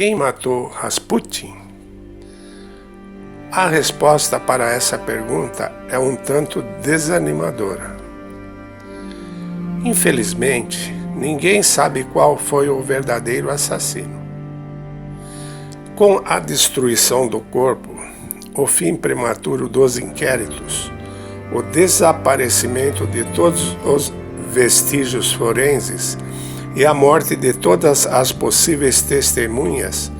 Quem matou Rasputin? A resposta para essa pergunta é um tanto desanimadora. Infelizmente, ninguém sabe qual foi o verdadeiro assassino. Com a destruição do corpo, o fim prematuro dos inquéritos, o desaparecimento de todos os vestígios forenses e a morte de todas as possíveis testemunhas,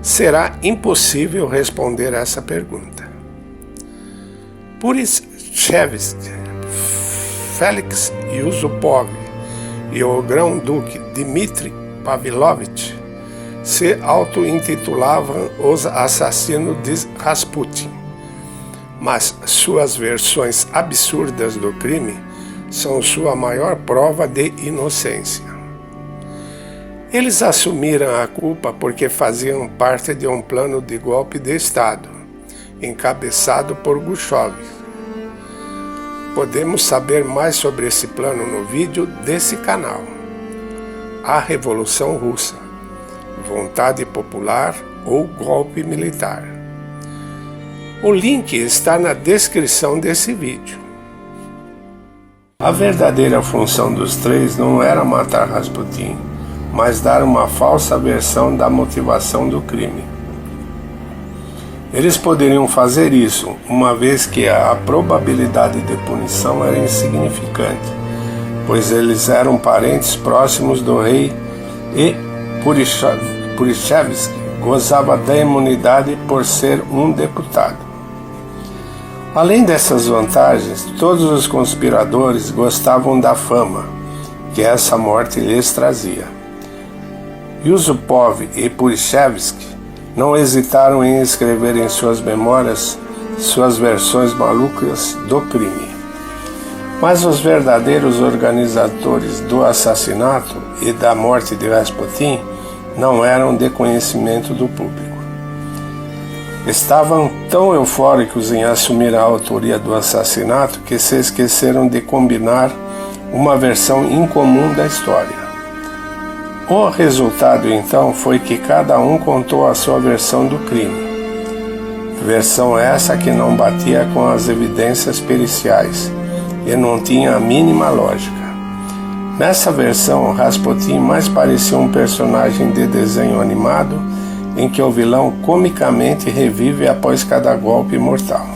será impossível responder essa pergunta. Purichevsky, Felix Yusupov e o grão-duque Dmitri Pavlovich se auto-intitulavam os assassinos de Rasputin, mas suas versões absurdas do crime são sua maior prova de inocência. Eles assumiram a culpa porque faziam parte de um plano de golpe de Estado, encabeçado por Khrushchev. Podemos saber mais sobre esse plano no vídeo desse canal. A Revolução Russa, Vontade Popular ou Golpe Militar. O link está na descrição desse vídeo. A verdadeira função dos três não era matar Rasputin, mas dar uma falsa versão da motivação do crime. Eles poderiam fazer isso, uma vez que a probabilidade de punição era insignificante, pois eles eram parentes próximos do rei e Purichevsky gozava da imunidade por ser um deputado. Além dessas vantagens, todos os conspiradores gostavam da fama que essa morte lhes trazia. Yusupov e Purichevsky não hesitaram em escrever em suas memórias suas versões malucas do crime. Mas os verdadeiros organizadores do assassinato e da morte de Rasputin não eram de conhecimento do público. Estavam tão eufóricos em assumir a autoria do assassinato que se esqueceram de combinar uma versão incomum da história. O resultado, então, foi que cada um contou a sua versão do crime. Versão essa que não batia com as evidências periciais e não tinha a mínima lógica. Nessa versão, Rasputin mais parecia um personagem de desenho animado em que o vilão comicamente revive após cada golpe mortal.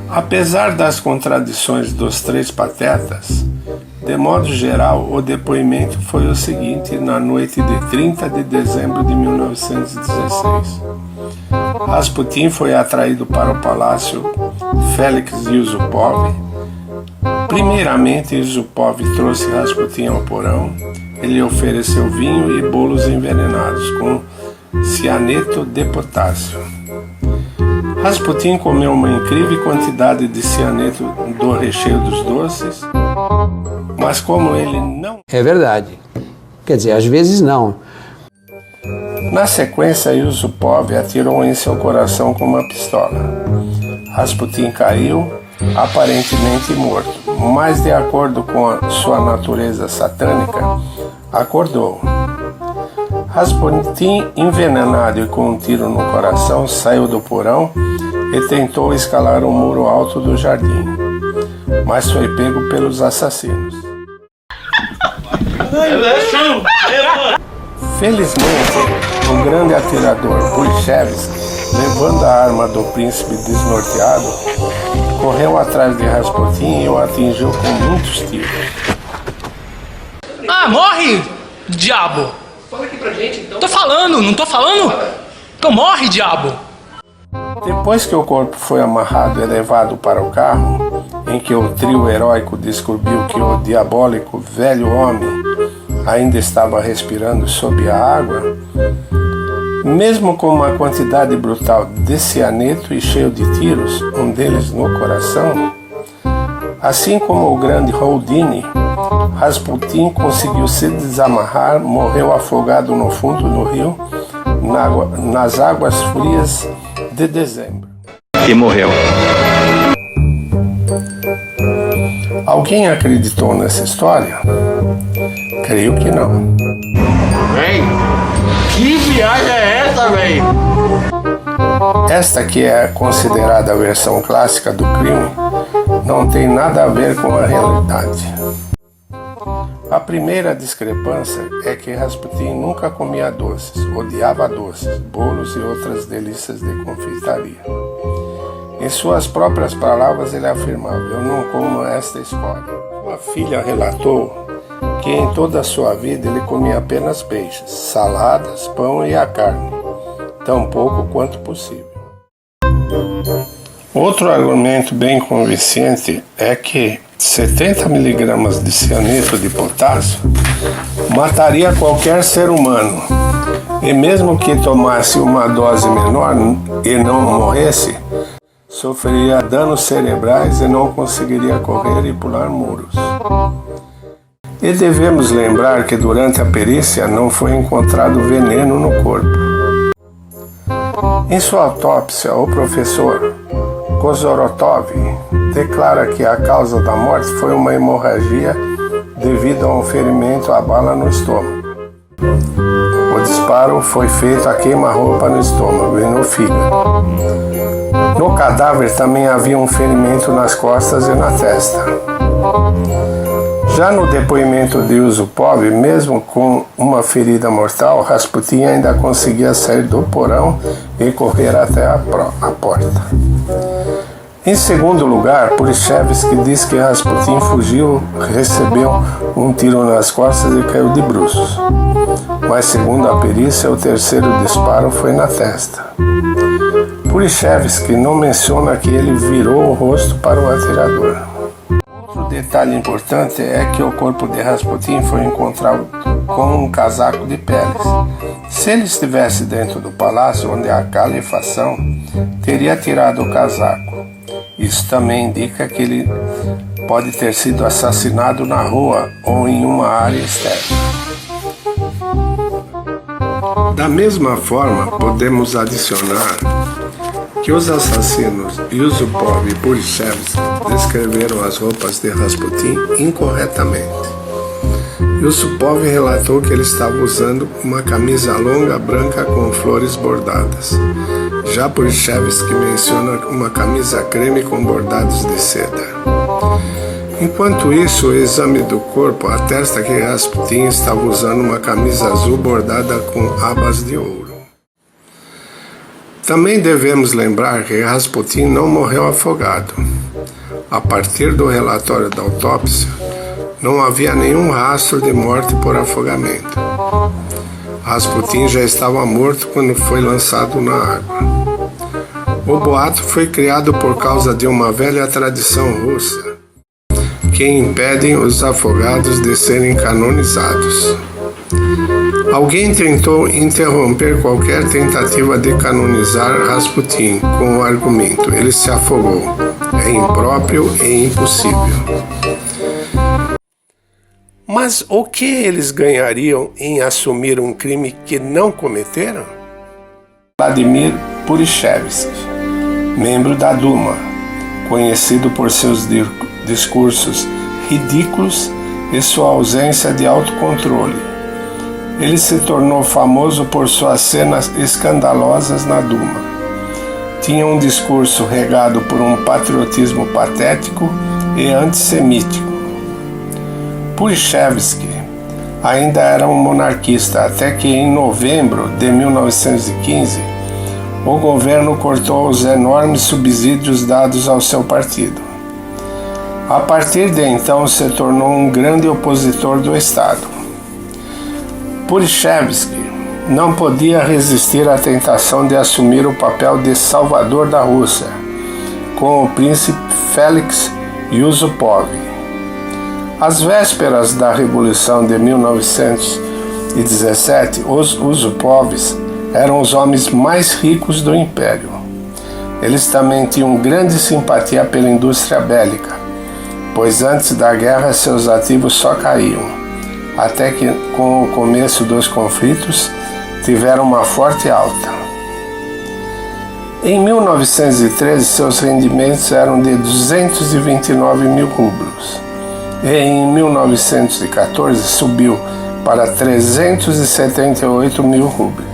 Apesar das contradições dos três patetas, de modo geral, o depoimento foi o seguinte na noite de 30 de dezembro de 1916. Rasputin foi atraído para o palácio Felix Yusupov. Primeiramente, Yusupov trouxe Rasputin ao porão. Ele ofereceu vinho e bolos envenenados com cianeto de potássio. Rasputin comeu uma incrível quantidade de cianeto do recheio dos doces, mas como ele não... É verdade. Quer dizer, às vezes não. Na sequência, Yusupov atirou em seu coração com uma pistola. Rasputin caiu, aparentemente morto, mas de acordo com a sua natureza satânica, acordou. Rasputin, envenenado e com um tiro no coração, saiu do porão e tentou escalar o muro alto do jardim, mas foi pego pelos assassinos. Felizmente, o grande atirador Purichevsky, levando a arma do príncipe desnorteado, correu atrás de Rasputin e o atingiu com muitos tiros. Ah, morre, diabo! Fala aqui pra gente, então. Tô falando, não tô falando? Então morre, diabo! Depois que o corpo foi amarrado e levado para o carro, em que o trio heróico descobriu que o diabólico velho homem ainda estava respirando sob a água, mesmo com uma quantidade brutal de cianeto e cheio de tiros, um deles no coração, assim como o grande Houdini, Rasputin conseguiu se desamarrar, morreu afogado no fundo do rio, nas águas frias de dezembro. E morreu. Alguém acreditou nessa história? Creio que não. Véi, que viagem é essa, véi? Esta, que é considerada a versão clássica do crime, não tem nada a ver com a realidade. A primeira discrepância é que Rasputin nunca comia doces, odiava doces, bolos e outras delícias de confeitaria. Em suas próprias palavras, ele afirmava: "Eu não como esta escória." Sua filha relatou que em toda a sua vida ele comia apenas peixes, saladas, pão e a carne, tão pouco quanto possível. Outro argumento bem convincente é que 70 mg de cianeto de potássio mataria qualquer ser humano, e mesmo que tomasse uma dose menor e não morresse, sofreria danos cerebrais e não conseguiria correr e pular muros. E devemos lembrar que durante a perícia não foi encontrado veneno no corpo. Em sua autópsia, o professor Kozorotov declara que a causa da morte foi uma hemorragia devido a um ferimento à bala no estômago. O disparo foi feito a queima-roupa no estômago e no fígado. No cadáver também havia um ferimento nas costas e na testa. Já no depoimento de Yusupov, mesmo com uma ferida mortal, Rasputin ainda conseguia sair do porão e correr até a porta. Em segundo lugar, Purichevsky diz que Rasputin fugiu, recebeu um tiro nas costas e caiu de bruços. Mas segundo a perícia, o terceiro disparo foi na testa. Purichevsky não menciona que ele virou o rosto para o atirador. Outro detalhe importante é que o corpo de Rasputin foi encontrado com um casaco de peles. Se ele estivesse dentro do palácio onde há calefação, teria tirado o casaco. Isso também indica que ele pode ter sido assassinado na rua ou em uma área externa. Da mesma forma, podemos adicionar que os assassinos Yusupov e Purichevsky descreveram as roupas de Rasputin incorretamente. Yusupov relatou que ele estava usando uma camisa longa branca com flores bordadas. Já Purichevsky menciona uma camisa creme com bordados de seda. Enquanto isso, o exame do corpo atesta que Rasputin estava usando uma camisa azul bordada com abas de ouro. Também devemos lembrar que Rasputin não morreu afogado. A partir do relatório da autópsia, não havia nenhum rastro de morte por afogamento. Rasputin já estava morto quando foi lançado na água. O boato foi criado por causa de uma velha tradição russa que impedem os afogados de serem canonizados. Alguém tentou interromper qualquer tentativa de canonizar Rasputin com o argumento: ele se afogou, é impróprio e impossível. Mas o que eles ganhariam em assumir um crime que não cometeram? Vladimir Purichevsky, membro da Duma, conhecido por seus discursos ridículos e sua ausência de autocontrole. Ele se tornou famoso por suas cenas escandalosas na Duma. Tinha um discurso regado por um patriotismo patético e antissemítico. Purichevsky ainda era um monarquista, até que em novembro de 1915 o governo cortou os enormes subsídios dados ao seu partido. A partir de então se tornou um grande opositor do Estado. Purichevsky não podia resistir à tentação de assumir o papel de salvador da Rússia, com o príncipe Félix Yusupov. Às vésperas da Revolução de 1917, os Yusupovs eram os homens mais ricos do Império. Eles também tinham grande simpatia pela indústria bélica, pois antes da guerra seus ativos só caíam, até que com o começo dos conflitos tiveram uma forte alta. Em 1913, seus rendimentos eram de 229 mil rublos, e em 1914 subiu para 378 mil rublos.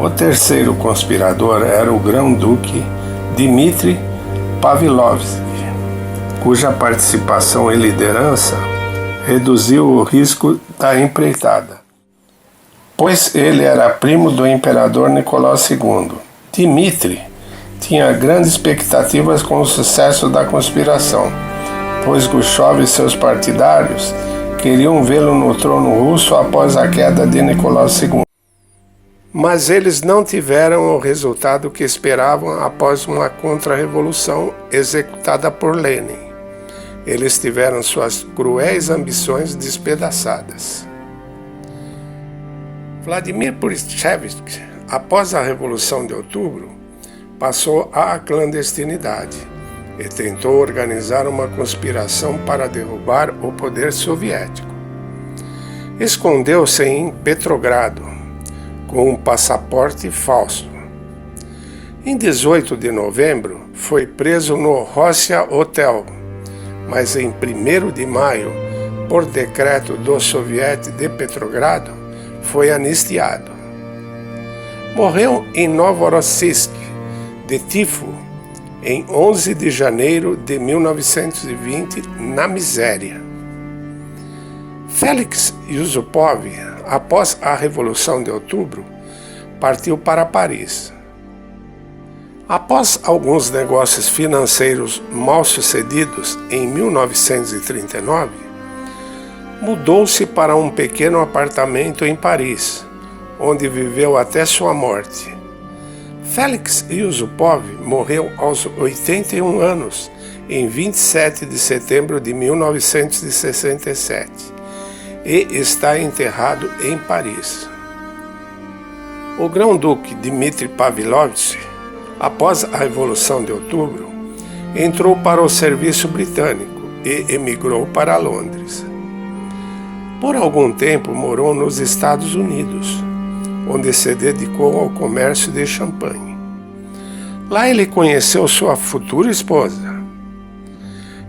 O terceiro conspirador era o grão-duque Dmitri Pavlovsky, cuja participação e liderança reduziu o risco da empreitada, pois ele era primo do imperador Nicolau II. Dmitri tinha grandes expectativas com o sucesso da conspiração, pois Khrushchev e seus partidários queriam vê-lo no trono russo após a queda de Nicolau II. Mas eles não tiveram o resultado que esperavam após uma contra-revolução executada por Lenin. Eles tiveram suas cruéis ambições despedaçadas. Vladimir Purishevich, após a Revolução de Outubro, passou à clandestinidade e tentou organizar uma conspiração para derrubar o poder soviético. Escondeu-se em Petrogrado, com um passaporte falso. Em 18 de novembro, foi preso no Rossya Hotel, mas em 1º de maio, por decreto do Soviete de Petrogrado, foi anistiado. Morreu em Novorossiysk, de tifo, em 11 de janeiro de 1920, na miséria. Felix Yusupov, após a Revolução de Outubro, partiu para Paris. Após alguns negócios financeiros mal sucedidos em 1939, mudou-se para um pequeno apartamento em Paris, onde viveu até sua morte. Felix Yusupov morreu aos 81 anos, em 27 de setembro de 1967, e está enterrado em Paris. O grão-duque Dmitri Pavlovsky, após a Revolução de Outubro, entrou para o serviço britânico e emigrou para Londres. Por algum tempo morou nos Estados Unidos, onde se dedicou ao comércio de champanhe. Lá ele conheceu sua futura esposa.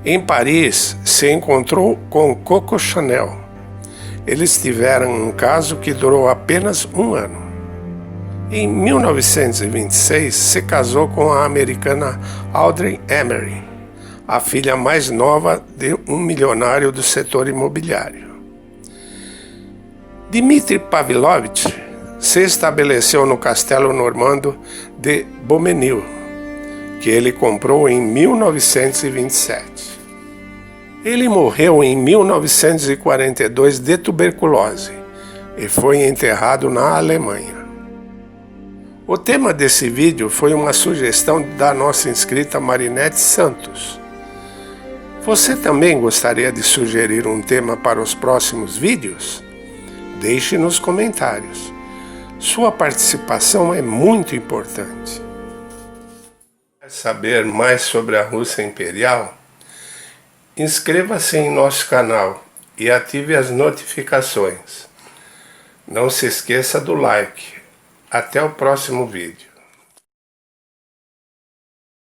Em Paris, se encontrou com Coco Chanel. Eles tiveram um caso que durou apenas um ano. Em 1926, se casou com a americana Audrey Emery, a filha mais nova de um milionário do setor imobiliário. Dmitri Pavlovich se estabeleceu no castelo normando de Beaumesnil, que ele comprou em 1927. Ele morreu em 1942 de tuberculose e foi enterrado na Alemanha. O tema desse vídeo foi uma sugestão da nossa inscrita Marinete Santos. Você também gostaria de sugerir um tema para os próximos vídeos? Deixe nos comentários. Sua participação é muito importante. Quer saber mais sobre a Rússia Imperial? Inscreva-se em nosso canal e ative as notificações. Não se esqueça do like. Até o próximo vídeo.